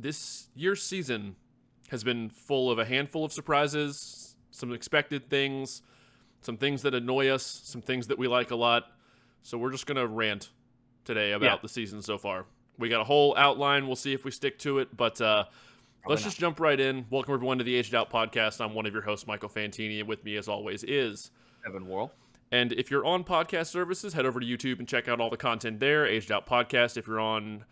this year's season has been full of a handful of surprises, some expected things, some things that annoy us, some things that we like a lot. So we're just going to rant today about the season so far. We got a whole outline. We'll see if we stick to it, but let's just jump right in. Welcome everyone to the Aged Out Podcast. I'm one of your hosts, Michael Fantini, and with me as always is Evan Worrell. And if you're on podcast services, head over to YouTube and check out all the content there, Aged Out Podcast. If you're on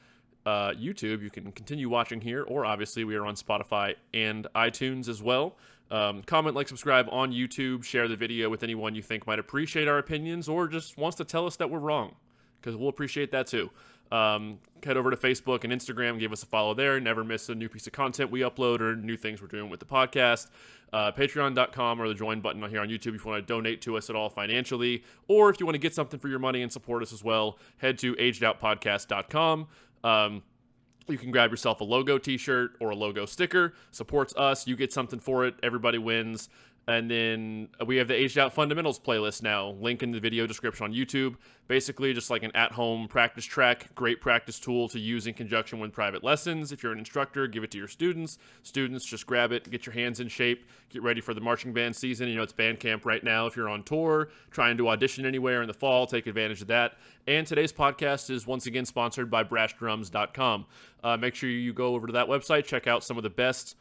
YouTube, you can continue watching here, or obviously we are on Spotify and iTunes as well. Comment, like, subscribe on YouTube, share the video with anyone you think might appreciate our opinions or just wants to tell us that we're wrong, because we'll appreciate that too. Head over to Facebook and Instagram, give us a follow there. Never miss a new piece of content we upload or new things we're doing with the podcast. Patreon.com or the join button here on YouTube if you want to donate to us at all financially, or if you want to get something for your money and support us as well, head to agedoutpodcast.com. You can grab yourself a logo t-shirt or a logo sticker. Supports us. You get something for it. Everybody wins. And then we have the Aged Out Fundamentals playlist now. Link in the video description on YouTube. Basically just like an at-home practice track. Great practice tool to use in conjunction with private lessons. If you're an instructor, give it to your students. Students, just grab it, get your hands in shape, get ready for the marching band season. You know, it's band camp right now. If you're on tour, trying to audition anywhere in the fall, take advantage of that. And today's podcast is once again sponsored by brashdrums.com. Make sure you go over to that website, check out some of the best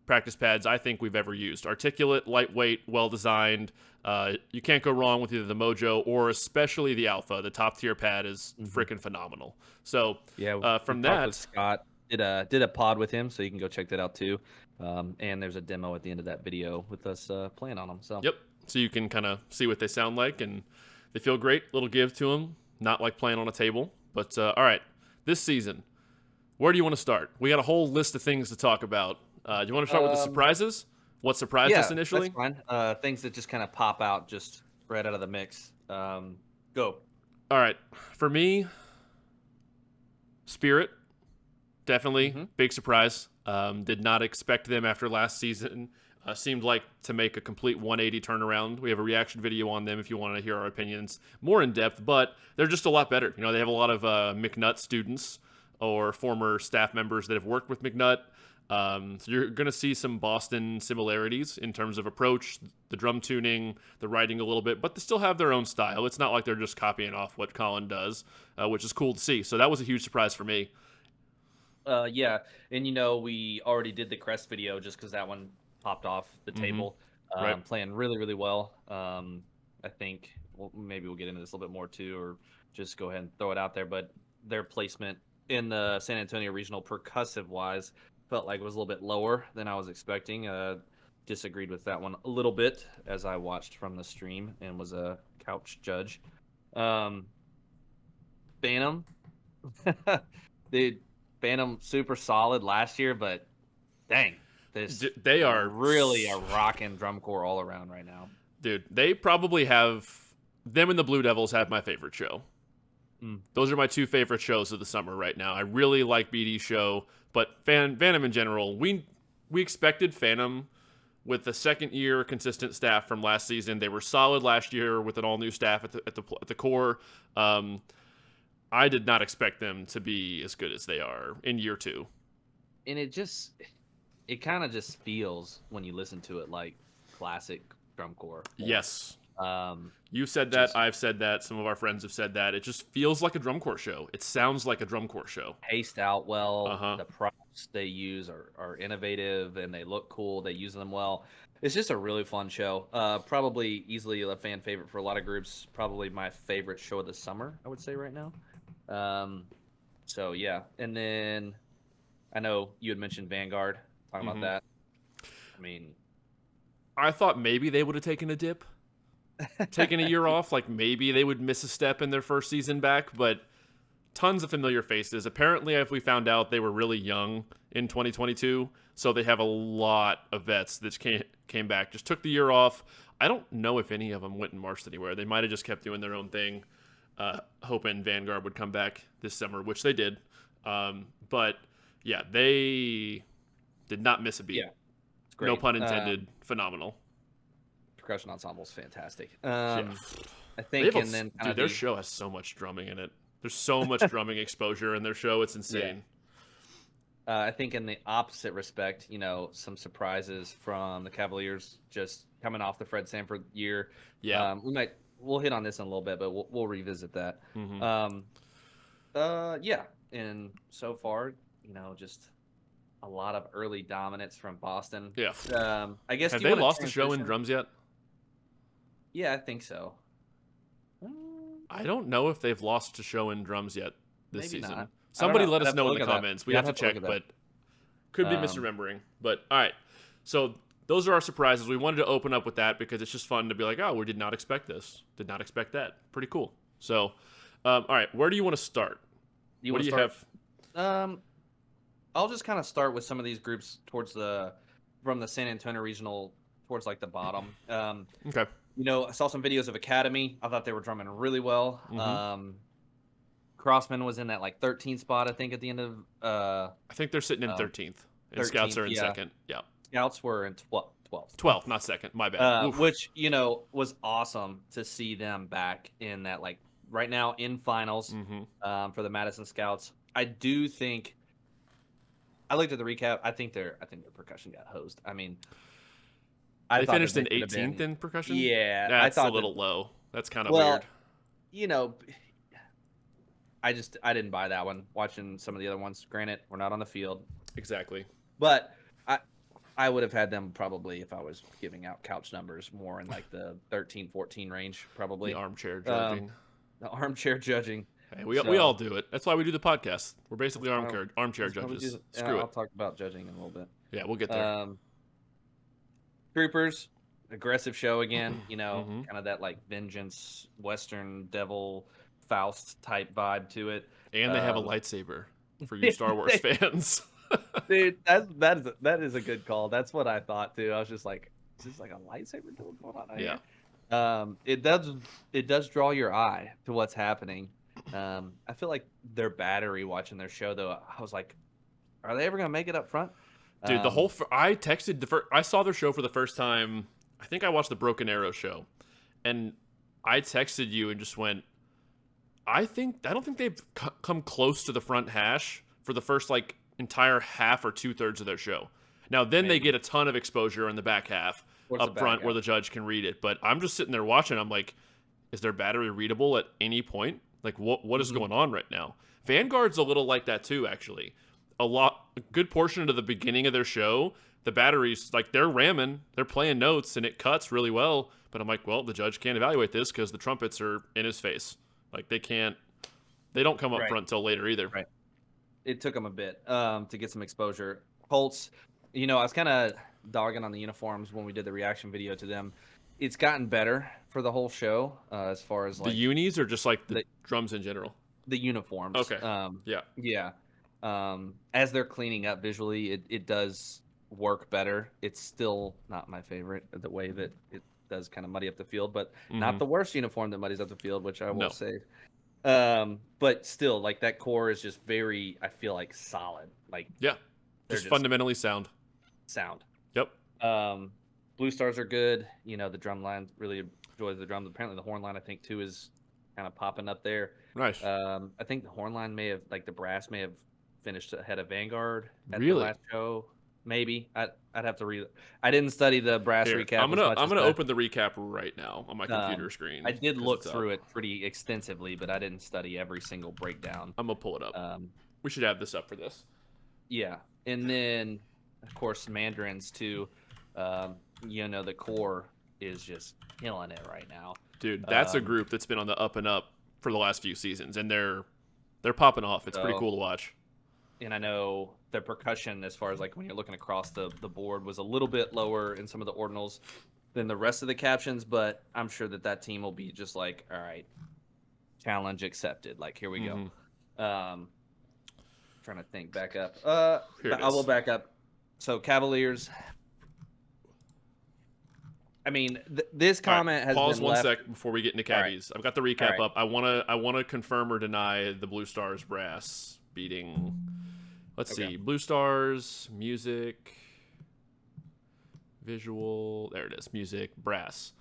practice pads I think we've ever used. Articulate, lightweight, well-designed. You can't go wrong with either the Mojo or especially the Alpha. The top-tier pad is freaking phenomenal. So from that, Scott did a pod with him, so you can go check that out too. And there's a demo at the end of that video with us playing on them. So so you can kind of see what they sound like, and they feel great. Little give to them, not like playing on a table. But all right, this season, where do you want to start? We got a whole list of things to talk about. Do you want to start with the surprises? What surprised us initially? That's fine. Things that just kind of pop out, just right out of the mix. Go. All right. For me, Spirit, definitely big surprise. Did not expect them after last season. Seemed like to make a complete 180 turnaround. We have a reaction video on them if you want to hear our opinions more in depth, but they're just a lot better. You know, they have a lot of McNutt students or former staff members that have worked with McNutt. So you're going to see some Boston similarities in terms of approach, the drum tuning, the writing a little bit, but they still have their own style. It's not like they're just copying off what Colin does, which is cool to see. So that was a huge surprise for me. Yeah, and you know, we already did the Crest video just because that one popped off the table. Right. Playing really, really well. I think maybe we'll get into this a little bit more too, or just go ahead and throw it out there. But their placement in the San Antonio Regional percussive-wise felt like it was a little bit lower than I was expecting. Disagreed with that one a little bit as I watched from the stream and was a couch judge. Phantom. Dude, Phantom super solid last year, but dang. They are really a rockin' drum corps all around right now. Dude, they probably have... Them and the Blue Devils have my favorite show. Those are my two favorite shows of the summer right now. I really like BD's show, but Phantom in general, we expected Phantom with the second year consistent staff from last season. They were solid last year with an all new staff at the core. I did not expect them to be as good as they are in year two. And it kind of just feels when you listen to it like classic drum corps. Yes. You've said that. I've said that. Some of our friends have said that. It just feels like a drum corps show. It sounds like a drum corps show. Paced out well. The props they use are innovative and they look cool. They use them well. It's just a really fun show. Probably easily a fan favorite for a lot of groups. Probably my favorite show of the summer, I would say right now. So yeah. And then I know you had mentioned Vanguard. Talking about that. I mean, I thought maybe they would have taken a dip. Taking a year off, like maybe they would miss a step in their first season back, but tons of familiar faces. Apparently, if we found out, they were really young in 2022, so they have a lot of vets that came back, just took the year off. I don't know if any of them went and marched anywhere. They might have just kept doing their own thing, hoping Vanguard would come back this summer, which they did. But yeah, they did not miss a beat. Yeah, it's great. No pun intended. Phenomenal. Percussion ensemble is fantastic. I think, and then their show has so much drumming in it. There's so much drumming exposure in their show. It's insane. I think in the opposite respect, some surprises from the Cavaliers just coming off the Fred Sanford year. Yeah. We'll hit on this in a little bit, but we'll revisit that. Mm-hmm. Yeah. And so far, just a lot of early dominance from Boston. Yeah. I guess have they lost the show in drums yet? Yeah, I think so. I don't know if they've lost a show in drums yet this Maybe season. Not. Somebody let us know in the comments. We have to check, but could be misremembering. But all right. So those are our surprises. We wanted to open up with that because it's just fun to be like, oh, we did not expect this. Did not expect that. Pretty cool. So, all right. Where do you want to start? What do you have? I'll just kind of start with some of these groups from the San Antonio Regional towards like the bottom. Okay. I saw some videos of Academy. I thought they were drumming really well. Mm-hmm. Crossmen was in that like 13th spot, I think, at the end of. I think they're sitting in 13th, and Scouts are in second. Yeah. Scouts were in 12th. 12th, not second. My bad. Which was awesome to see them back in that, like, right now in finals for the Madison Scouts. I do think. I looked at the recap. I think their percussion got hosed. I mean, they finished in 18th in percussion. Yeah, that's a little low. That's kind of weird. I didn't buy that one. Watching some of the other ones, granted, we're not on the field. Exactly. But I would have had them probably if I was giving out couch numbers more in like the 13, 14 range, probably. The armchair judging. Hey, we all do it. That's why we do the podcast. We're basically armchair judges. Screw it. I'll talk about judging in a little bit. Yeah, we'll get there. Troopers, aggressive show again. Kind of that like vengeance, Western devil, Faust type vibe to it. And they have a lightsaber for you Star Wars fans. Dude, that is a good call. That's what I thought too. I was just like, is this like a lightsaber duel going on here? Yeah. It does draw your eye to what's happening. I feel like their battery watching their show though. I was like, are they ever gonna make it up front? Dude, I texted I saw their show for the first time. I think I watched the Broken Arrow show, and I texted you and just went, I don't think they've come close to the front hash for the first like entire half or 2/3 of their show. Now then they get a ton of exposure in the back half up front where the judge can read it. But I'm just sitting there watching. I'm like, is their battery readable at any point? Like what is going on right now? Vanguard's a little like that too, actually. A good portion of the beginning of their show, the batteries, like they're ramming, they're playing notes, and it cuts really well. But I'm like, well, the judge can't evaluate this because the trumpets are in his face. Like they don't come up front until later either. Right. It took them a bit to get some exposure. Colts, I was kind of dogging on the uniforms when we did the reaction video to them. It's gotten better for the whole show as far as like the unis or just like the drums in general. The uniforms. Okay. Yeah. As they're cleaning up visually, it does work better. It's still not my favorite, the way that it does kind of muddy up the field, but not the worst uniform that muddies up the field, which I will say. But still, like that core is just very, I feel like solid. Like just fundamentally sound. Yep. Blue Stars are good. The drum line really enjoys the drums. Apparently, the horn line I think too is kind of popping up there. Nice. I think the horn line the brass may have finished ahead of Vanguard at the last show. Maybe I'd have to read. I didn't study the brass recap. I'm gonna open the recap right now on my computer screen. I did look through it pretty extensively, but I didn't study every single breakdown. I'm gonna pull it up. We should have this up for this. Yeah, and then of course Mandarins too. The core is just killing it right now. Dude, that's a group that's been on the up and up for the last few seasons, and they're popping off. It's pretty cool to watch. And I know the percussion, as far as like when you're looking across the board, was a little bit lower in some of the ordinals than the rest of the captions, but I'm sure that team will be just like, all right, challenge accepted. Like, here we go. Trying to think back up. I will back up. So Cavaliers. I mean, this comment has pause been one left. sec before we get into Cavies. I've got the recap up. I wanna confirm or deny the Blue Stars brass beating. Let's see. Blue Stars, music, visual. There it is. Music, brass.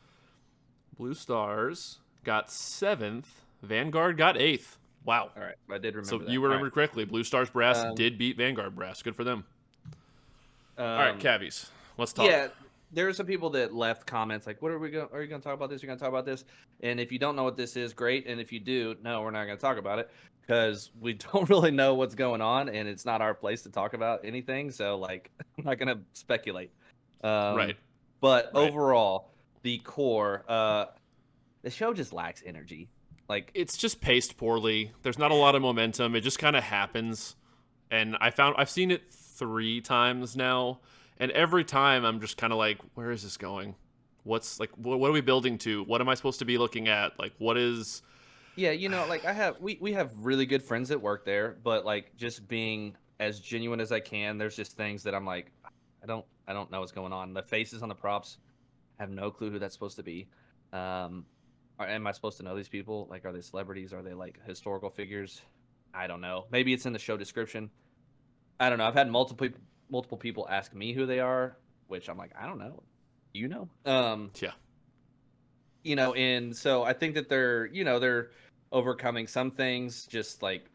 Blue Stars got 7th. Vanguard got 8th. Wow. All right, I did remember So that. you remembered correctly. Blue Stars Brass did beat Vanguard Brass. Good for them. All right, Cavies. Let's talk. Yeah, there are some people that left comments like, "What are we going? Are you going to talk about this? You're going to talk about this?" And if you don't know what this is, great. And if you do, no, we're not going to talk about it because we don't really know what's going on, and it's not our place to talk about anything. So, like, I'm not going to speculate. Right. But overall, the core, the show just lacks energy. Like, it's just paced poorly. There's not a lot of momentum. It just kind of happens. And I've seen it 3 times now, and every time I'm just kind of like, where is this going? What's like, what are we building to? What am I supposed to be looking at? Like, what is? Yeah, like we have really good friends that work there, but like just being as genuine as I can, there's just things that I'm like, I don't know what's going on. The faces on the props, I have no clue who that's supposed to be. Am I supposed to know these people? Like, are they celebrities? Are they like historical figures? I don't know. Maybe it's in the show description. I don't know. I've had multiple people ask me who they are, which I'm like, I don't know. You know? Yeah. And so I think that they're overcoming some things just like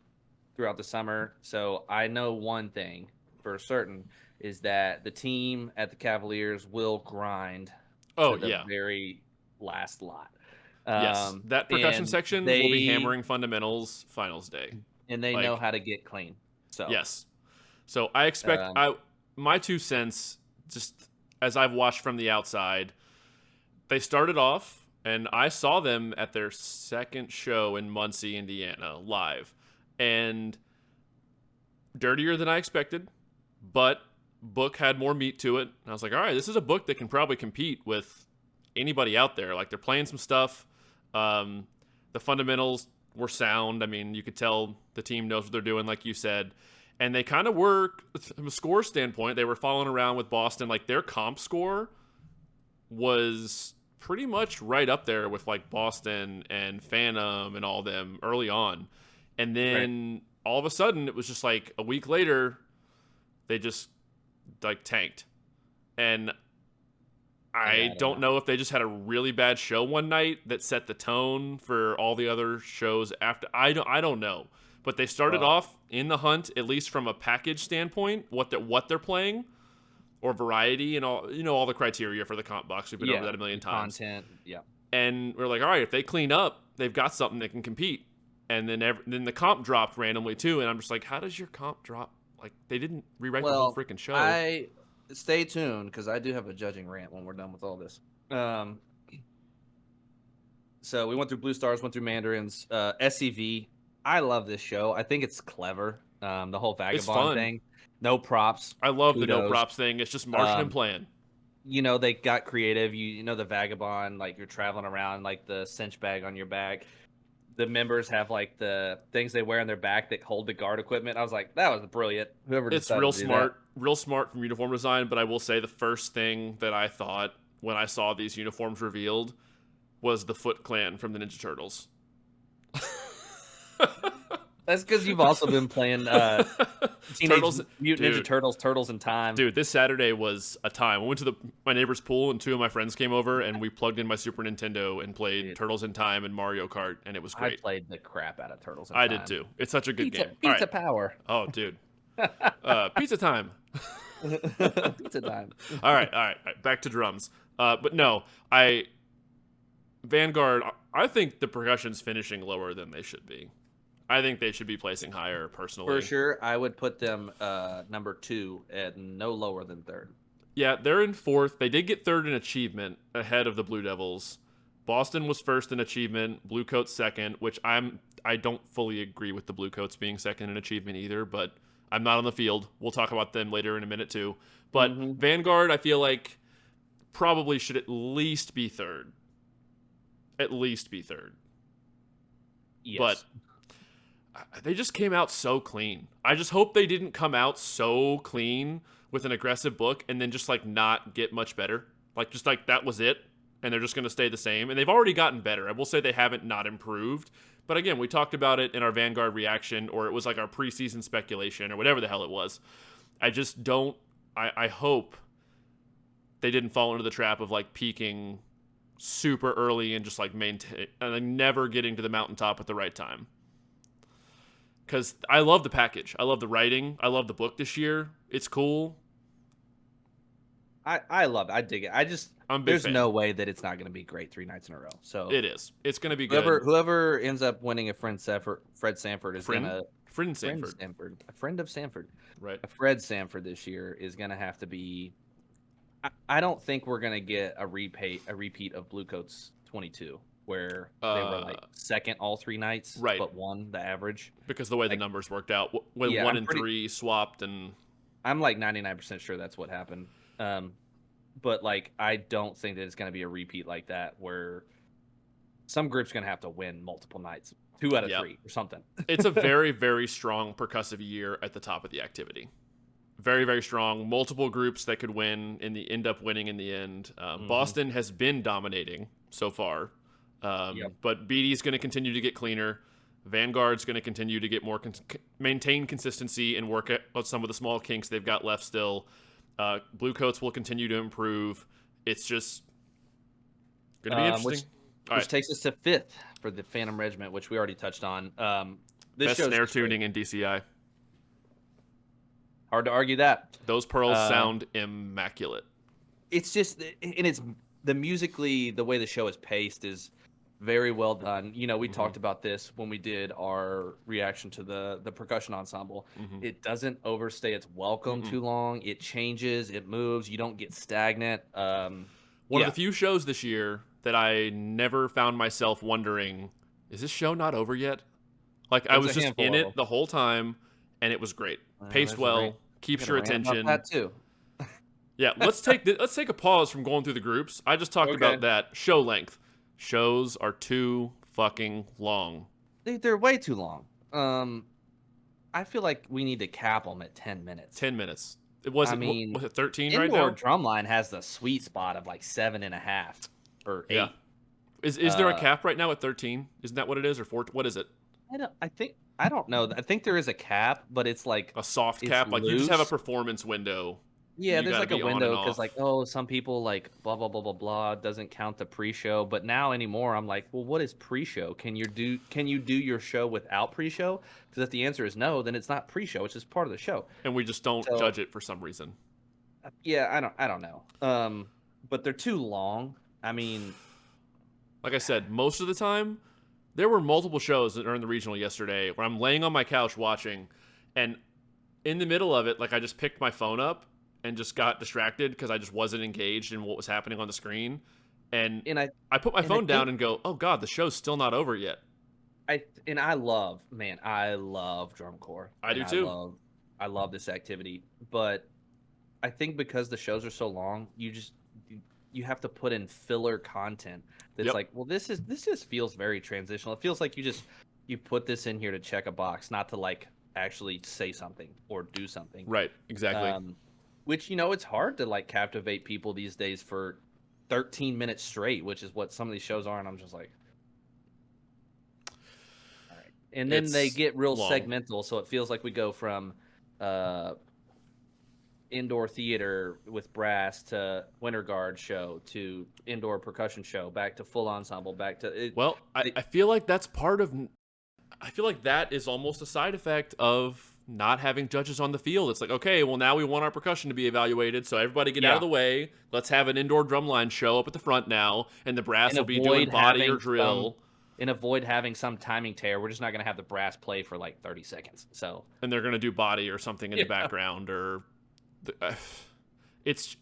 throughout the summer. So I know one thing for certain is that the team at the Cavaliers will grind to the very last lot. Yes, that percussion section will be hammering fundamentals finals day. And they know how to get clean. So yes. So I expect my 2 cents, just as I've watched from the outside, they started off, and I saw them at their second show in Muncie, Indiana, live. And dirtier than I expected, but book had more meat to it. And I was like, all right, this is a book that can probably compete with anybody out there. Like, they're playing some stuff. The fundamentals were sound. I mean, you could tell the team knows what they're doing, like you said. And they kind of were, from a score standpoint, they were following around with Boston. Like, their comp score was pretty much right up there with, like, Boston and Phantom and all them early on. And then all of a sudden, it was just like a week later, they just, like, tanked. And I don't know if they just had a really bad show one night that set the tone for all the other shows after. I don't know. But they started off in the hunt, at least from a package standpoint, what they're playing, or variety, and all the criteria for the comp box. We've been over that a million times. Content, yeah. And we're like, all right, if they clean up, they've got something that can compete. And then the comp dropped randomly too, and I'm just like, how does your comp drop? Like, they didn't rewrite the whole freaking show. Stay tuned because I do have a judging rant when we're done with all this. So we went through Blue Stars, went through Mandarins, SCV. I love this show. I think it's clever. The whole Vagabond thing. No props. I love the no props thing. It's just marching and playing. They got creative. The Vagabond, like, you're traveling around, like, the cinch bag on your back. The members have, like, the things they wear on their back that hold the guard equipment. I was like, that was brilliant. It's real smart from uniform design, but I will say the first thing that I thought when I saw these uniforms revealed was the Foot Clan from the Ninja Turtles. That's because you've also been playing Teenage Mutant Ninja Turtles, Turtles in Time. Dude, this Saturday was a time. I went to my neighbor's pool, and 2 of my friends came over, and we plugged in my Super Nintendo and played Turtles in Time and Mario Kart, and it was great. I played the crap out of Turtles in Time. I did too. It's such a good game. Pizza power. Oh, dude. Pizza time. Pizza time. All right. Back to drums. But no, Vanguard, I think the percussion's finishing lower than they should be. I think they should be placing higher, personally. For sure, I would put them number 2 and no lower than 3rd. Yeah, they're in 4th. They did get 3rd in achievement ahead of the Blue Devils. Boston was 1st in achievement, Bluecoats 2nd, which I don't fully agree with the Bluecoats being 2nd in achievement either, but I'm not on the field. We'll talk about them later in a minute too. But Vanguard, I feel like, probably should at least be 3rd. At least be 3rd. Yes. But they just came out so clean. I just hope they didn't come out so clean with an aggressive book and then just, like, not get much better. Like, just like that was it, and they're just going to stay the same. And they've already gotten better. I will say they haven't not improved. But again, we talked about it in our Vanguard reaction, or it was like our preseason speculation, or whatever the hell it was. I just don't. I hope they didn't fall into the trap of, like, peaking super early and just, like, maintain and, like, never getting to the mountaintop at the right time. because I love the package. I love the writing. I love the book this year. It's cool. I love it. I dig it. I'm a big there's fan. no way that it's not going to be great 3 nights in a row. So it is. It's going to be good. Whoever ends up winning a Fred Sanford is going to Fred Sanford. A friend of Sanford. Right. A Fred Sanford this year is going to have to be. I don't think we're going to get a repeat of Bluecoats 22, where they were like second all 3 nights, right? But won the average because the way the numbers worked out when 1 and 3 swapped, and I'm like 99% sure that's what happened. But like I don't think that it's going to be a repeat like that, where some group's going to have to win multiple nights, 2 out of 3 or something. It's a very, very strong percussive year at the top of the activity. Very, very strong. Multiple groups that could win end up winning in the end. Boston has been dominating so far, but BD's going to continue to get cleaner. Vanguard's going to continue to get more maintain consistency and work at some of the small kinks they've got left still. Bluecoats will continue to improve. It's just going to be interesting. Which takes us to 5th for the Phantom Regiment, which we already touched on. This best snare tuning in DCI. Hard to argue that. Those pearls sound immaculate. It's just, and it's the musically, the way the show is paced is very well done. You know, we talked about this when we did our reaction to the percussion ensemble. It doesn't overstay its welcome too long. It changes, it moves. You don't get stagnant. One of the few shows this year that I never found myself wondering, is this show not over yet? Like, I was just in it the whole time, and it was great. Paced well, keeps your attention. That too. Yeah, let's take a pause from going through the groups. I just talked about that show length. Shows are too fucking long. They're way too long. I feel like we need to cap them at 10 minutes. 10 minutes. Was it 13 right now? Indoor Drumline has the sweet spot of like 7.5 or 8. Yeah. Is there a cap right now at 13? Isn't that what it is, or 4? What is it? I don't know. I think there is a cap, but it's like a soft cap. Like you just have a performance window. Yeah, there's like a window because like, some people like blah blah blah blah blah doesn't count the pre-show. But now anymore, I'm like, well, what is pre-show? Can you do your show without pre-show? Because if the answer is no, then it's not pre-show. It's just part of the show. And we just don't judge it for some reason. Yeah, I don't know. But they're too long. I mean, like I said, most of the time, there were multiple shows that are in the regional yesterday where I'm laying on my couch watching, and in the middle of it, like I just picked my phone up and just got distracted because I just wasn't engaged in what was happening on the screen. And I put my phone down and go, oh God, the show's still not over yet. I love drum corps. I do too. I love this activity. But I think because the shows are so long, you have to put in filler content that's like, well, this just feels very transitional. It feels like you put this in here to check a box, not to like actually say something or do something. Right, exactly. Which, it's hard to like captivate people these days for 13 minutes straight, which is what some of these shows are, and I'm just like, all right. And then they get real segmental, so it feels like we go from indoor theater with brass to Winter Guard show to indoor percussion show, back to full ensemble, back to it. Well, I feel like that's I feel like that is almost a side effect of not having judges on the field. It's like, okay, well, now we want our percussion to be evaluated, so everybody get out of the way. Let's have an indoor drumline show up at the front now, and the brass will be doing body or drill. And avoid having some timing tear. We're just not going to have the brass play for like 30 seconds. And they're going to do body or something in the background, or it's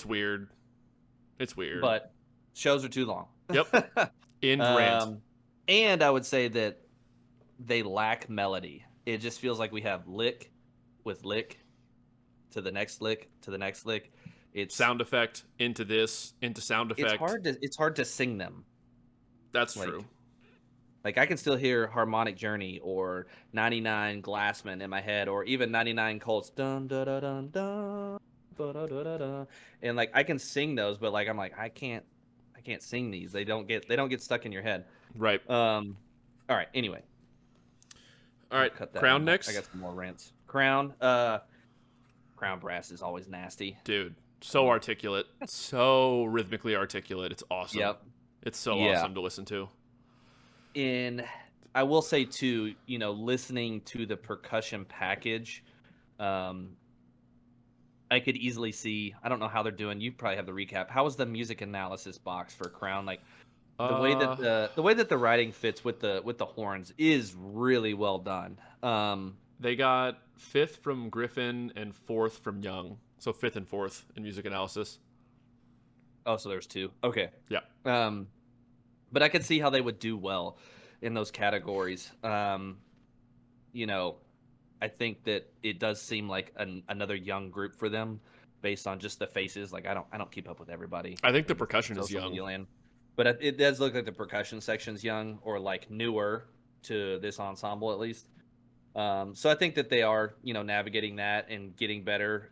weird. It's weird. But shows are too long. Yep. End rant. And I would say that they lack melody. It just feels like we have lick with lick to the next lick to the next lick. It's sound effect into sound effect. It's hard to sing them. That's true. Like I can still hear Harmonic Journey or 99 Glassman in my head, or even 99 Colts dun dun dun dun dun, dun, dun, dun, dun. And like I can sing those, but like I'm like I can't sing these. They don't get stuck in your head. Right. All right. Anyway. All right. Crown next. I got some more rants. Crown brass is always nasty. Dude, so articulate, so rhythmically articulate. It's awesome. Yep. It's so awesome to listen to. I will say too, listening to the percussion package, I could easily see. I don't know how they're doing. You probably have the recap. How was the music analysis box for Crown? Like the way that the writing fits with the horns is really well done. They got 5th from Griffin and 4th from Young, so 5th and 4th in music analysis. Oh, so there's 2. Okay. Yeah. But I could see how they would do well in those categories. I think that it does seem like another young group for them, based on just the faces. Like I don't keep up with everybody. I think the percussion is young, but it does look like the percussion section's young or like newer to this ensemble at least. So I think that they are, navigating that and getting better.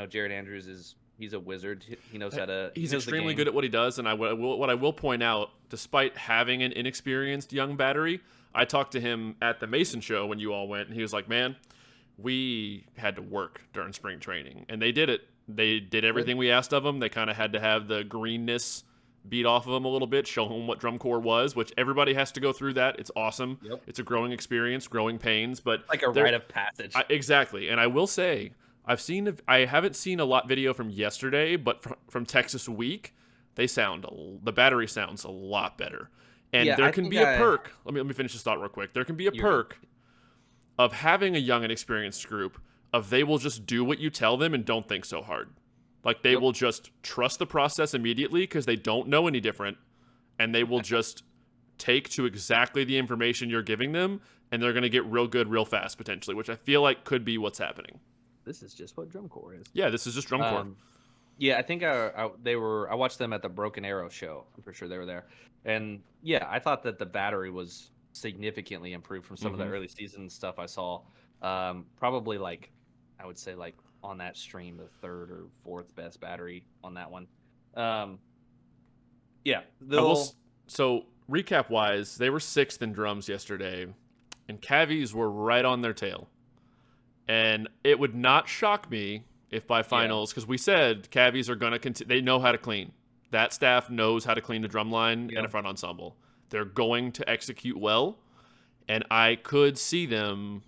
Jared Andrews he's a wizard. He knows how to. He's extremely good at what he does, and what I will point out, despite having an inexperienced young battery, I talked to him at the Mason show when you all went, and he was like, "Man, we had to work during spring training, and they did it. They did everything we asked of them. They kind of had to have the greenness beat off of them a little bit, show them what drum corps was, which everybody has to go through that. It's awesome. Yep. It's a growing experience, growing pains, but like a rite of passage. Exactly. And I will say, I haven't seen a lot video from yesterday, but from Texas Week, the battery sounds a lot better. And there can be a perk. Let me finish this thought real quick. There can be a perk of having a young and experienced group of they will just do what you tell them and don't think so hard. Like they will just trust the process immediately because they don't know any different, and they will just take to exactly the information you're giving them, and they're going to get real good real fast potentially, which I feel like could be what's happening. This is just what drum corps is. Yeah, this is just drum corps. Yeah, I think I watched them at the Broken Arrow show. I'm pretty sure they were there. And yeah, I thought that the battery was significantly improved from some of the early season stuff I saw. Probably I would say on that stream, the 3rd or 4th best battery on that one. Yeah. So recap wise, they were 6th in drums yesterday, and Cavies were right on their tail. And it would not shock me if by finals, because we said Cavies are going to they know how to clean. That staff knows how to clean the drum line and a front ensemble. They're going to execute well, and I could see them.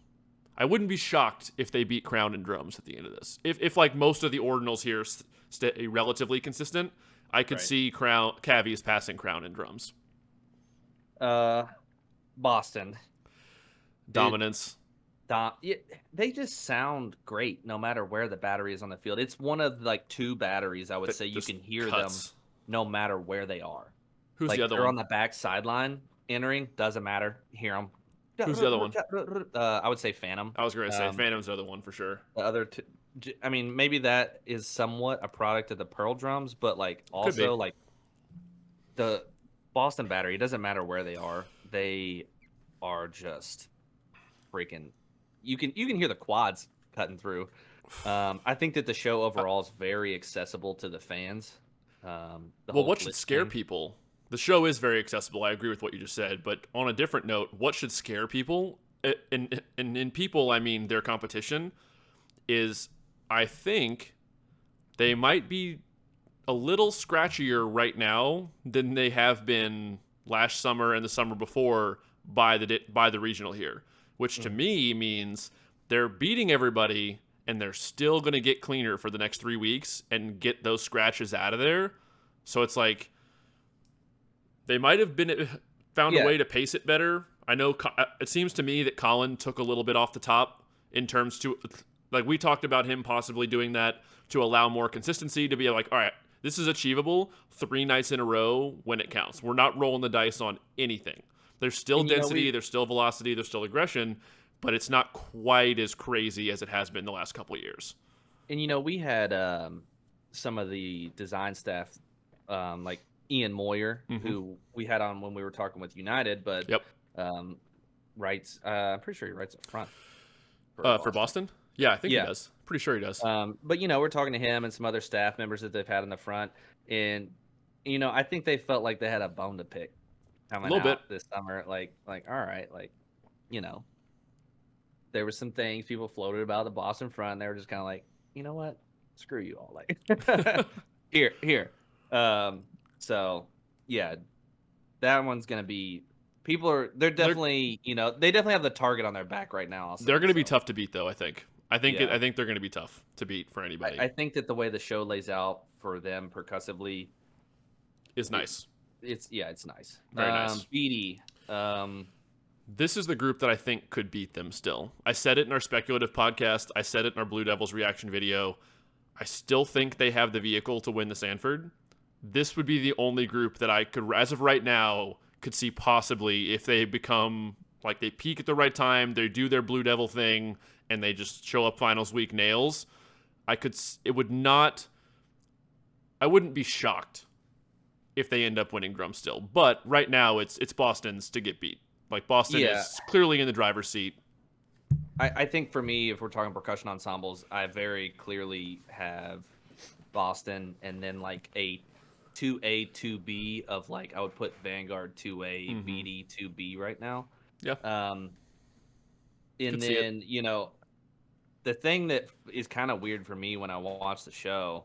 I wouldn't be shocked if they beat Crown in drums at the end of this. If like most of the ordinals here stay relatively consistent, I could see Cavies passing Crown in drums. Boston. Dominance. They just sound great no matter where the battery is on the field. It's one of 2 batteries I would say you can hear them no matter where they are. Who's the other they're one? On the back sideline entering, doesn't matter. Hear them. Who's the other one? I would say Phantom. I was going to say Phantom's the other one for sure. The other two, I mean, maybe that is somewhat a product of the Pearl drums, but also the Boston battery. It doesn't matter where they are just freaking. You can hear the quads cutting through. I think that the show overall is very accessible to the fans. What should scare people? The show is very accessible. I agree with what you just said. But on a different note, what should scare people? And in people, I mean their competition, is I think they might be a little scratchier right now than they have been last summer and the summer before by the regional here. Which to me means they're beating everybody and they're still going to get cleaner for the next 3 weeks and get those scratches out of there. So it's like they might have found a way to pace it better. I know it seems to me that Colin took a little bit off the top in terms to, we talked about him possibly doing that to allow more consistency, to be like, all right, this is achievable 3 nights in a row when it counts. We're not rolling the dice on anything. There's still density, there's still velocity, there's still aggression, but it's not quite as crazy as it has been the last couple of years. And, we had some of the design staff, like Ian Moyer, who we had on when we were talking with United, but writes, I'm pretty sure he writes up front. For Boston? Yeah, I think he does. Pretty sure he does. But, we're talking to him and some other staff members that they've had in the front, and, I think they felt like they had a bone to pick. Coming out this summer, all right, there were some things people floated about the Boston front, and they were just kind of like, you know what, screw you all, here. So yeah, that one's gonna be they're definitely, they definitely have the target on their back right now. They're going to be tough to beat, though. I think I think they're going to be tough to beat for anybody. I think that the way the show lays out for them percussively is nice. It's nice. Very nice. BD. This is the group that I think could beat them still. I said it in our speculative podcast. I said it in our Blue Devils reaction video. I still think they have the vehicle to win the Sanford. This would be the only group that I could, as of right now, could see possibly if they become, like, they peak at the right time, they do their Blue Devil thing, and they just show up finals week nails. I wouldn't be shocked if they end up winning Drum still. But right now, it's Boston's to get beat. Like, Boston is clearly in the driver's seat. I think for me, if we're talking percussion ensembles, I very clearly have Boston and then like a 2A, 2B of like, I would put Vanguard 2A, BD 2B right now. Yeah. And then, the thing that is kind of weird for me when I watched the show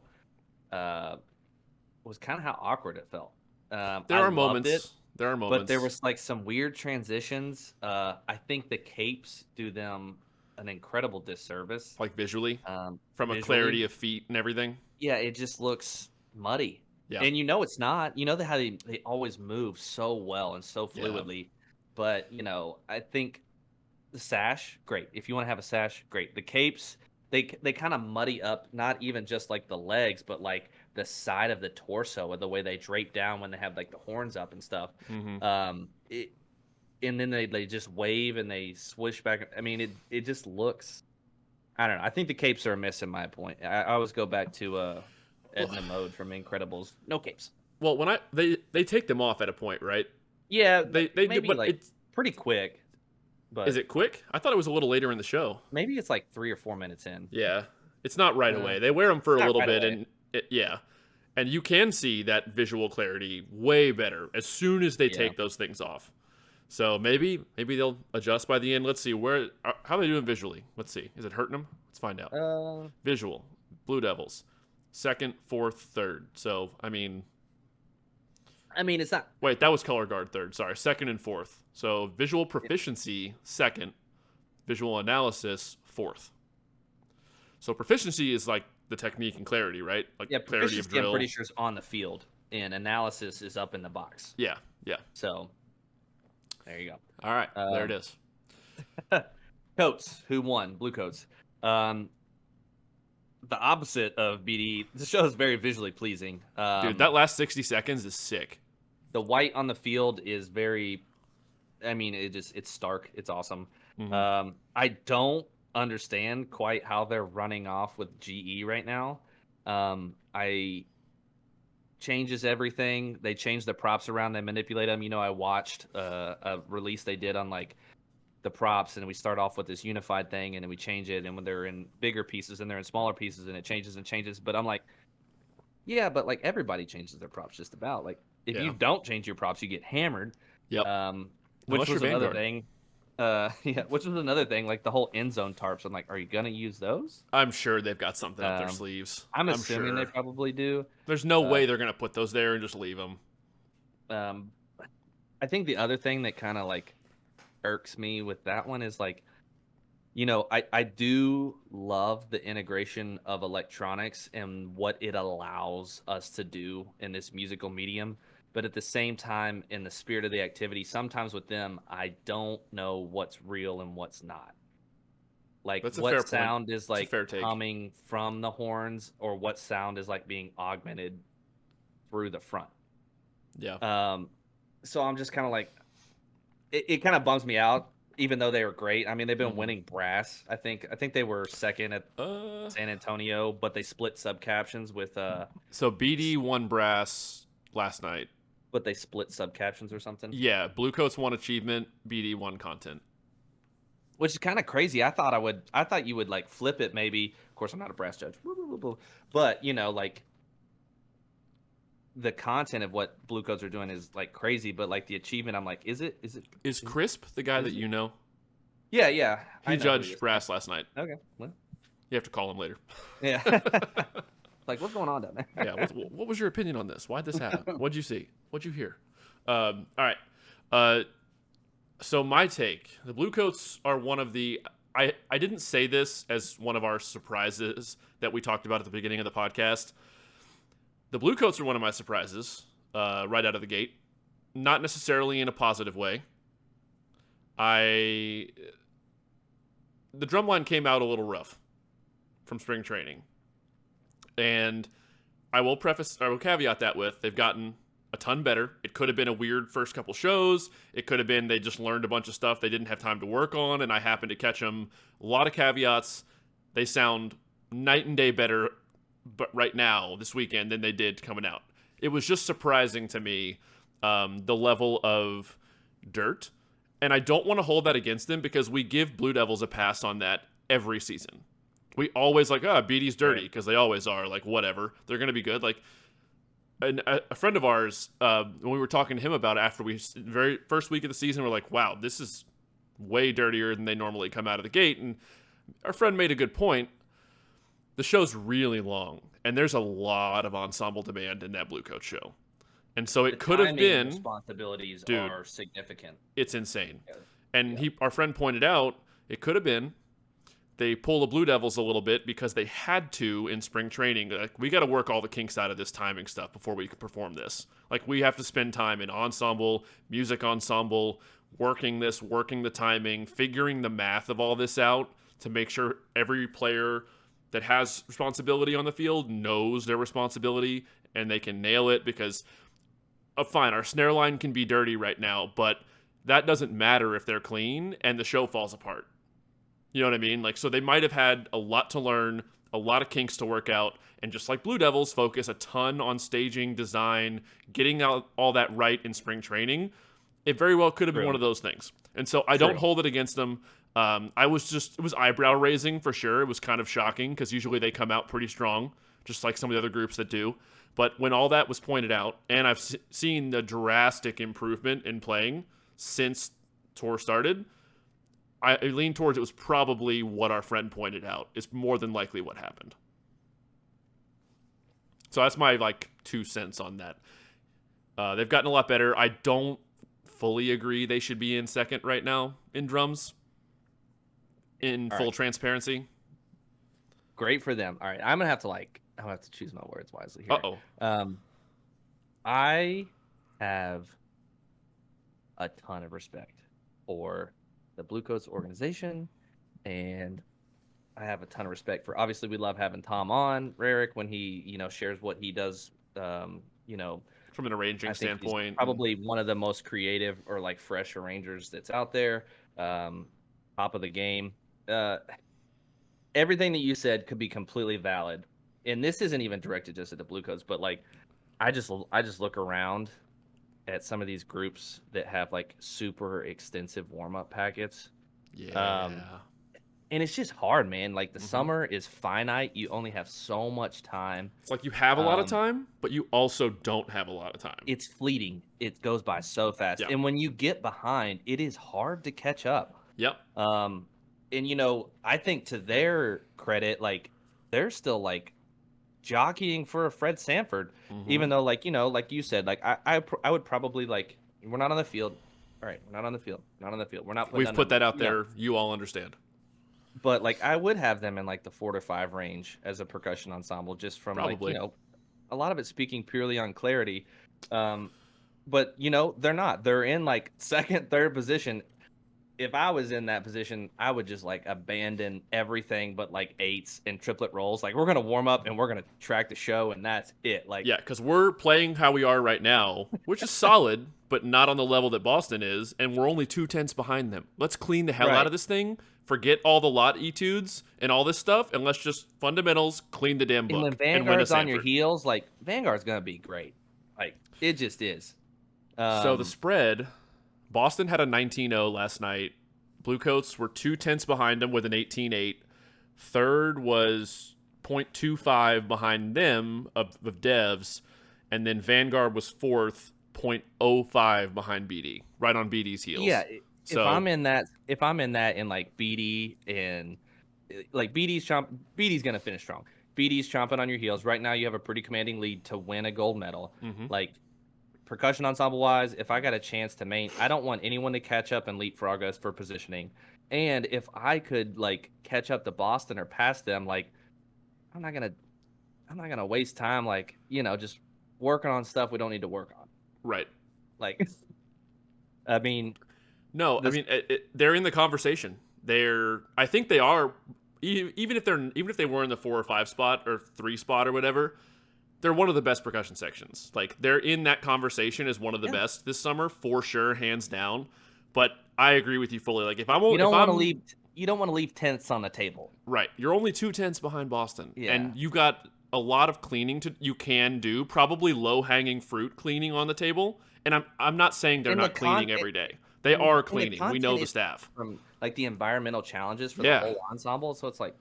was kind of how awkward it felt. There are moments, but there was like some weird transitions. I think the capes do them an incredible disservice, like visually, from a clarity of feet and everything. Yeah, it just looks muddy. Yeah, and it's not. How they always move so well and so fluidly. But I think the sash, great. If you want to have a sash, great. The capes, they kind of muddy up, not even just like the legs, but like the side of the torso and the way they drape down when they have like the horns up and stuff. And then they just wave and they swish back. I mean, it just looks, I don't know. I think the capes are a miss in my point. I always go back to Edna Mode from Incredibles. No capes. Well, when they take them off at a point, right? Yeah, they maybe do, but like it's pretty quick. But is it quick? I thought it was a little later in the show. Maybe it's like 3 or 4 minutes in. Yeah, it's not right away. They wear them for a little bit, and and you can see that visual clarity way better as soon as they take those things off. So maybe they'll adjust by the end. Let's see how are they doing visually. Let's see. Is it hurting them? Let's find out. Visual, Blue Devils, 2nd, 4th, 3rd. So I mean, it's not. Wait, that was color guard 3rd. Sorry, 2nd and 4th. So visual proficiency 2nd, visual analysis 4th. So proficiency is like the technique and clarity, right? Like clarity of drill. I'm pretty sure is on the field, and analysis is up in the box. Yeah. So there you go. All right, there it is. Coats, who won? Bluecoats. The opposite of BD. The show is very visually pleasing. Dude, that last 60 seconds is sick. The white on the field is very. It's stark. It's awesome. I don't understand quite how they're running off with GE right now. Changes everything. They change the props around. They manipulate them. I watched a release they did on like the props, and we start off with this unified thing, and then we change it. And when they're in bigger pieces and they're in smaller pieces, and it changes and changes. But I'm like, yeah, but like everybody changes their props just about. Like if you don't change your props, you get hammered. Yep. Which was another thing. Which was another thing, like the whole end zone tarps. I'm like, are you gonna use those? I'm sure they've got something up their sleeves. I'm assuming they probably do. There's no way they're gonna put those there and just leave them. I think the other thing that kind of like irks me with that one is like, I do love the integration of electronics and what it allows us to do in this musical medium. But at the same time, in the spirit of the activity, sometimes with them, I don't know what's real and what's not. Like what sound is like coming from the horns, or what sound is like being augmented through the front. Yeah. So I'm just kind of like, it kind of bums me out, even though they were great. I mean, they've been winning brass. I think they were 2nd at San Antonio, but they split sub captions with. So BD won brass last night. But they split sub captions or something. Yeah, Bluecoats won achievement, BD won content. Which is kind of crazy. I thought you would like flip it maybe. Of course, I'm not a brass judge. But like the content of what Bluecoats are doing is like crazy. But like the achievement, I'm like, is Crisp the guy that you know? Yeah. He judged brass last night. Okay, well, you have to call him later. Yeah. Like, what's going on down there? Yeah, what was your opinion on this? Why'd this happen? What'd you see? What'd you hear? All right. So my take, the Bluecoats are one of the I didn't say this as one of our surprises that we talked about at the beginning of the podcast. The Bluecoats are one of my surprises right out of the gate. Not necessarily in a positive way. The drumline came out a little rough from spring training. And I will caveat that with they've gotten a ton better. It could have been a weird first couple shows. It could have been they just learned a bunch of stuff they didn't have time to work on, and I happened to catch them. A lot of caveats. They sound night and day better but right now, this weekend, than they did coming out. It was just surprising to me, the level of dirt. And I don't want to hold that against them because we give Blue Devils a pass on that every season. We always BD's dirty because they always are. Like, whatever. They're going to be good. Like, a friend of ours, when we were talking to him about it after very first week of the season, we're like, wow, this is way dirtier than they normally come out of the gate. And our friend made a good point. The show's really long, and there's a lot of ensemble demand in that Bluecoat show. And so it could have been responsibilities are significant. It's insane. And our friend pointed out it could have been they pull the Blue Devils a little bit because they had to in spring training. Like, we got to work all the kinks out of this timing stuff before we can perform this. Like, we have to spend time in ensemble, music ensemble, working the timing, figuring the math of all this out to make sure every player that has responsibility on the field knows their responsibility and they can nail it because, fine, our snare line can be dirty right now, but that doesn't matter if they're clean and the show falls apart. You know what I mean? Like, so they might have had a lot to learn, a lot of kinks to work out, and just like Blue Devils, focus a ton on staging, design, getting out all that right in spring training. It very well could have been one of those things. And so I don't hold it against them. It was eyebrow raising for sure. It was kind of shocking because usually they come out pretty strong, just like some of the other groups that do. But when all that was pointed out, and I've seen the drastic improvement in playing since tour started, I lean towards it was probably what our friend pointed out. It's more than likely what happened. So that's my 2 cents on that. They've gotten a lot better. I don't fully agree they should be in second right now in drums. In full transparency. Great for them. All right, I'm gonna have to choose my words wisely here. I have a ton of respect for the Bluecoats organization, and I have a ton of respect for. Obviously, we love having Tom on, Rarick, when he shares what he does. From an arranging standpoint, he's probably one of the most creative or fresh arrangers that's out there. Top of the game. Everything that you said could be completely valid, and this isn't even directed just at the Bluecoats, but I just look around at some of these groups that have super extensive warm-up packets. And it's just hard, man. The summer is finite. You only have so much time. It's like you have a lot of time, but you also don't have a lot of time. It's fleeting. It goes by so fast. Yeah. And when you get behind, it is hard to catch up. Yep. And I think to their credit, they're still jockeying for a Fred Sanford, even though like you said, I would probably we're not on the field. All right, we're not on the field. We're not. We've put that out there. You all understand. But I would have them in the 4 to 5 range as a percussion ensemble, just from probably. A lot of it speaking purely on clarity. But they're not. They're in second, third position. If I was in that position, I would just abandon everything but 8s and triplet rolls. We're gonna warm up and we're gonna track the show, and that's it. Yeah, because we're playing how we are right now, which is solid, but not on the level that Boston is, and we're only 2/10 behind them. Let's clean the hell out of this thing. Forget all the lot etudes and all this stuff, and let's just fundamentals, clean the damn book. And when Vanguard's on your heels, Vanguard's gonna be great. It just is. So the spread. Boston had a 19-0 last night. Bluecoats were 2/10 behind them with an 18-8. Third was 0.25 behind them of Devs. And then Vanguard was fourth, 0.05 behind BD, right on BD's heels. Yeah, if I'm in that in BD and BD's gonna finish strong. BD's chomping on your heels right now. You have a pretty commanding lead to win a gold medal. percussion ensemble wise, if I got a chance to main, I don't want anyone to catch up and leapfrog us for positioning. And if I could like catch up to Boston or pass them, like I'm not gonna waste time like, just working on stuff we don't need to work on. Right. Like, I mean, no, they're in the conversation. I think they are, even if they were in the 4 or 5 spot or 3 spot or whatever, they're one of the best percussion sections. Like, they're in that conversation as one of the best this summer for sure, hands down. But I agree with you fully. Like, you don't want to leave tenths on the table. Right. You're only 2 tenths behind Boston, and you got a lot of cleaning you can do. Probably low hanging fruit cleaning on the table. And I'm not saying they're not cleaning every day. They are cleaning. We know the staff. From like the environmental challenges for the whole ensemble. So it's like,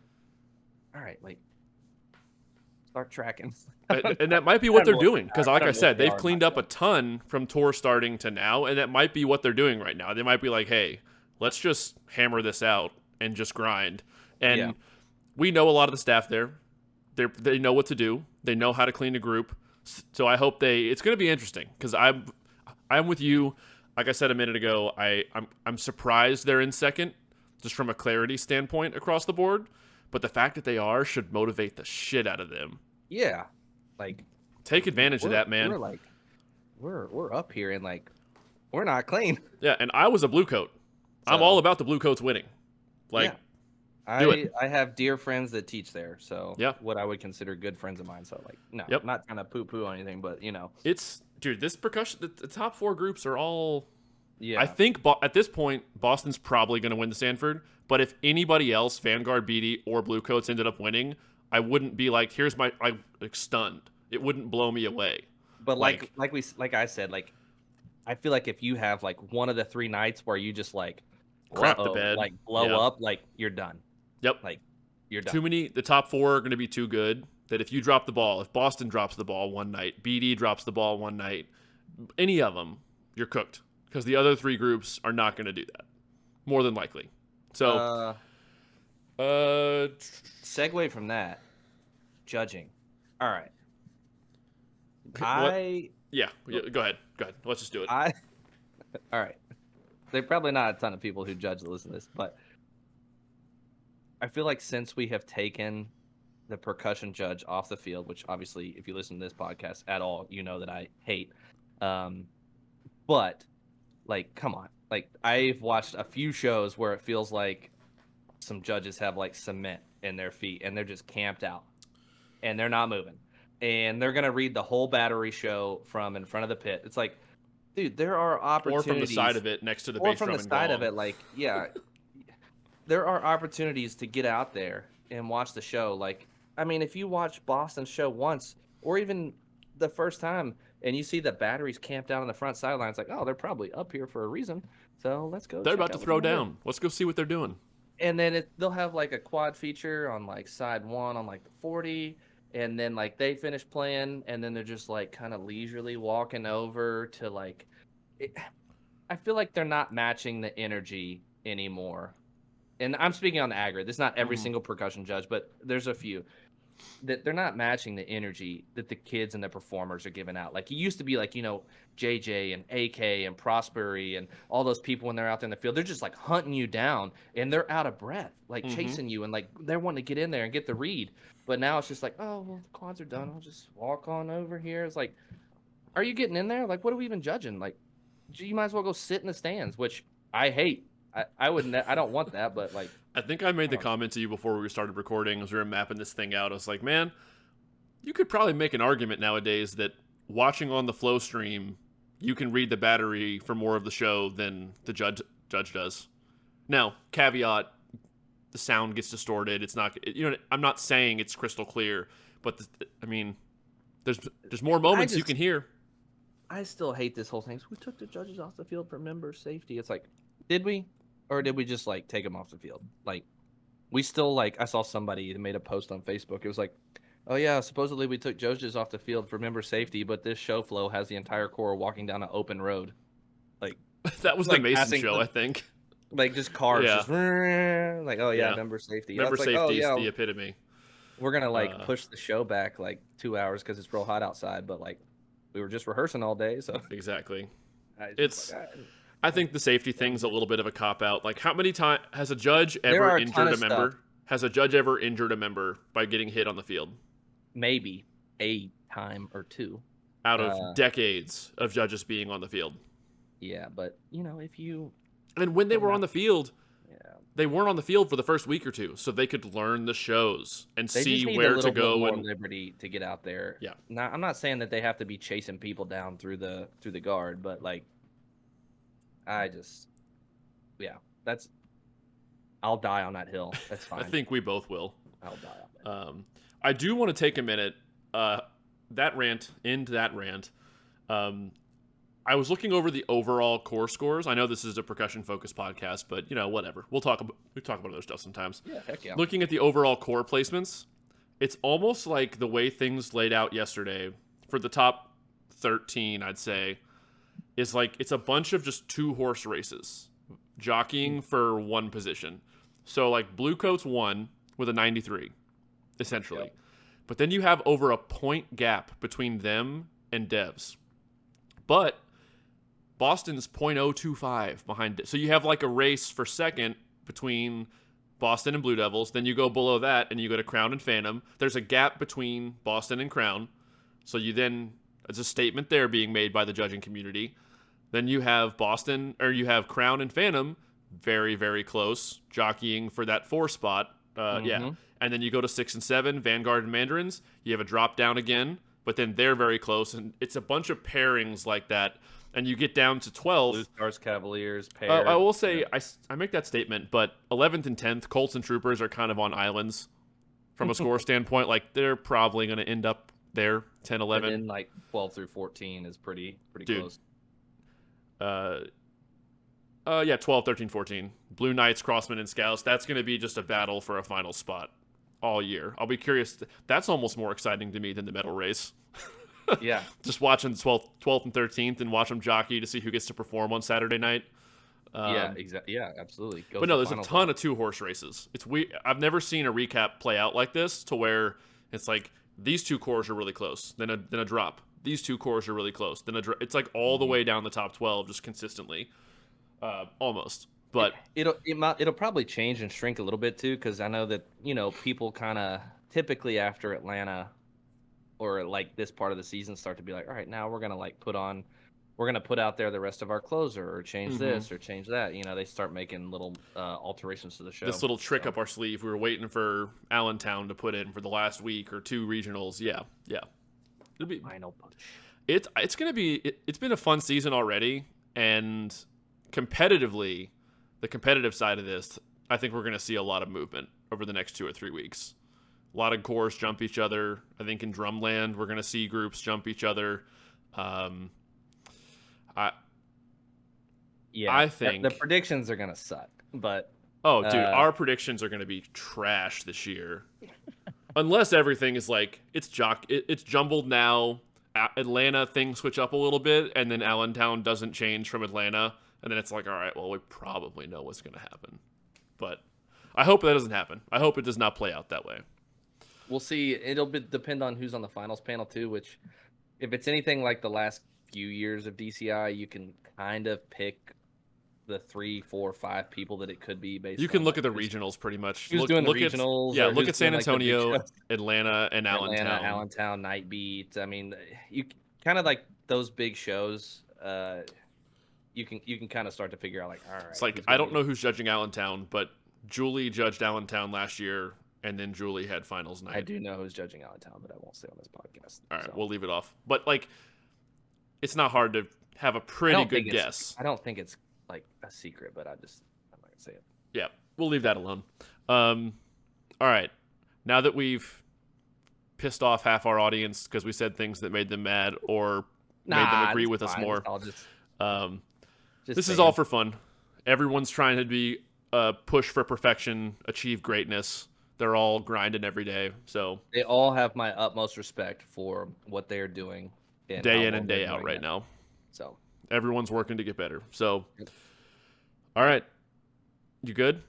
all right, like start tracking. And that might be what they're doing. Because like I said, they've cleaned up a ton from tour starting to now. And that might be what they're doing right now. They might be like, hey, let's just hammer this out and just grind. And we know a lot of the staff there. They know what to do. They know how to clean a group. So I hope it's going to be interesting. Because I'm with you. Like I said a minute ago, I'm surprised they're in second, just from a clarity standpoint across the board. But the fact that they are should motivate the shit out of them. Yeah, like take advantage of that, man. We're like, we're up here and like, we're not clean. Yeah, and I was a Bluecoat. So, I'm all about the Bluecoats winning. Like, do it. I have dear friends that teach there, so what I would consider good friends of mine. So like, no, I'm not trying to poo-poo on anything, but it's. Dude, this percussion, the top 4 groups are all... Yeah. I think at this point, Boston's probably going to win the Sanford. But if anybody else, Vanguard, BD, or Bluecoats ended up winning, I wouldn't be like, here's my... like stunned. It wouldn't blow me away. But like I said, like, I feel like if you have like one of the 3 nights where you just like... crap the bed. Like blow up, like you're done. Yep. Like you're done. The top 4 are going to be too good. That if you drop the ball, if Boston drops the ball one night, BD drops the ball one night, any of them, you're cooked. Because the other 3 groups are not going to do that. More than likely. So, segue from that, judging. All right. Go ahead. Let's just do it. All right. There's probably not a ton of people who judge that listen to this, but I feel like since we have taken the percussion judge off the field, which obviously if you listen to this podcast at all, you know that I hate. But like, come on. Like I've watched a few shows where it feels like some judges have like cement in their feet and they're just camped out and they're not moving. And they're going to read the whole battery show from in front of the pit. It's like, dude, there are opportunities. Or from the side of it next to the bass drum. Or from the side of it, like, yeah. There are opportunities to get out there and watch the show. Like, I mean, if you watch Boston's show once, or even the first time, and you see the batteries camped out on the front sideline, it's like, oh, they're probably up here for a reason. So let's go. They're about to throw down. Let's go see what they're doing. And then they'll have like a quad feature on like side 1 on like the 40, and then like they finish playing, and then they're just like kind of leisurely walking over to like. I feel like they're not matching the energy anymore. And I'm speaking on the aggregate. It's not every single percussion judge, but there's a few that they're not matching the energy that the kids and the performers are giving out. Like it used to be like, JJ and AK and Prospery and all those people when they're out there in the field, they're just like hunting you down and they're out of breath, like chasing you and like they're wanting to get in there and get the read. But now it's just like, oh, well, the quads are done. I'll just walk on over here. It's like, are you getting in there? Like, what are we even judging? Like, you might as well go sit in the stands, which I hate. I wouldn't. I don't want that, but like. I think I made the comment to you before we started recording as we were mapping this thing out. I was like, man, you could probably make an argument nowadays that watching on the flow stream, you can read the battery for more of the show than the judge does. Now, caveat, the sound gets distorted. It's not. I'm not saying it's crystal clear, but there's more moments you can hear. I still hate this whole thing. So we took the judges off the field for member safety. It's like, did we? Or did we just like take them off the field? Like, we still like. I saw somebody that made a post on Facebook. It was like, oh yeah, supposedly we took judges off the field for member safety, but this show flow has the entire corps walking down an open road. Like that was the Mason show, I think. Like just cars, just like member safety. Member safety is the epitome. We're gonna like push the show back like 2 hours because it's real hot outside, but like we were just rehearsing all day. So exactly. It's I think the safety thing's a little bit of a cop out. Like, how many times has a judge There are ever a ton injured of a member? stuff. Has a judge ever injured a member by getting hit on the field? Maybe a time or two. Out of decades of judges being on the field. Yeah, but if you and when they were on the field, yeah, they weren't on the field for the first week or two, so they could learn the shows and they see just need where a little to go bit more and liberty to get out there. Yeah. Now, I'm not saying that they have to be chasing people down through the guard, but like, I'll die on that hill. That's fine. I think we both will. I'll die on that. I do want to take a minute. That rant. I was looking over the overall core scores. I know this is a percussion-focused podcast, but whatever. We talk about other stuff sometimes. Yeah, heck yeah. Looking at the overall core placements, it's almost like the way things laid out yesterday for the top 13, I'd say, is like it's a bunch of just 2-horse races, jockeying for one position. So like Bluecoats won with a 93, essentially. Yep. But then you have over a point gap between them and Devs. But Boston's .025 behind it. So you have like a race for second between Boston and Blue Devils. Then you go below that and you go to Crown and Phantom. There's a gap between Boston and Crown. So you then, it's a statement there being made by the judging community. Then you have Crown and Phantom very, very close, jockeying for that 4 spot. Yeah. And then you go to 6 and 7, Vanguard and Mandarins. You have a drop down again, but then they're very close. And it's a bunch of pairings like that. And you get down to 12. Blue Stars, Cavaliers, pair. I will say, I make that statement, but 11th and 10th, Colts and Troopers are kind of on islands from a score standpoint. Like, they're probably going to end up there, 10, 11. And then, like, 12 through 14 is pretty close. Yeah, 12, 13, 14. Blue Knights, Crossmen, and Scouts. That's going to be just a battle for a final spot all year. I'll be curious. That's almost more exciting to me than the medal race. Yeah. Just watching 12th and 13th and watch them jockey to see who gets to perform on Saturday night. Yeah, exactly. Yeah, absolutely. But no, there's a ton of 2-horse races. It's I've never seen a recap play out like this to where it's like these 2 cores are really close, then a drop. These 2 cores are really close, then a drop. It's like all the way down the top 12 just consistently. Almost. But it'll probably change and shrink a little bit too, because I know that people kind of typically after Atlanta or like this part of the season start to be like, all right, now we're gonna put out there the rest of our closer or change this or change that. They start making little alterations to the show. This little trick up our sleeve. We were waiting for Allentown to put in for the last week or 2 regionals. Yeah. It'll be final punch. It's gonna be. It's been a fun season already, and competitively, the competitive side of this, I think we're going to see a lot of movement over the next 2 or 3 weeks. A lot of cores jump each other. I think in Drumland, we're going to see groups jump each other. I think the predictions are going to suck, but our predictions are going to be trash this year, unless everything is like it's jumbled now. Atlanta things switch up a little bit, and then Allentown doesn't change from Atlanta. And then it's like, all right, well, we probably know what's going to happen. But I hope that doesn't happen. I hope it does not play out that way. We'll see. It'll depend on who's on the finals panel, too, which if it's anything like the last few years of DCI, you can kind of pick the 3, 4, 5 people that it could be based on. You can look at the regionals pretty much. Who's doing the regionals? Look at San Antonio, Atlanta, and Allentown. Allentown, Night Beat. I mean, you kind of like those big shows. You can kind of start to figure out like, all right. It's like I don't know who's judging Allentown, but Julie judged Allentown last year, and then Julie had finals night. I do know who's judging Allentown, but I won't say on this podcast. All right, we'll leave it off. But like, it's not hard to have a pretty good guess. I don't think it's like a secret, but I'm not gonna say it. Yeah, we'll leave that alone. All right, now that we've pissed off half our audience because we said things that made them mad or made them agree with us more. This is all for fun. Everyone's trying to be push for perfection, achieve greatness. They're all grinding every day. So they all have my utmost respect for what they are doing day in and day out right now. So everyone's working to get better. So, all right, you good?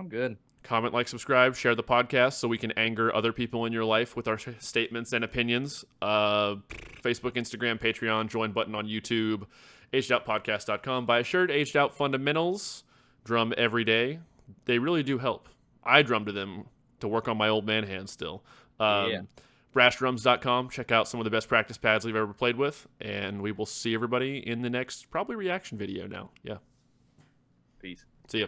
I'm good. Comment, like, subscribe, share the podcast so we can anger other people in your life with our statements and opinions. Facebook, Instagram, Patreon, join button on YouTube, agedoutpodcast.com. Buy a shirt, Aged Out Fundamentals. Drum every day. They really do help. I drum to them to work on my old man hands still. BrashDrums.com. Check out some of the best practice pads we've ever played with. And we will see everybody in the next probably reaction video now. Yeah. Peace. See ya.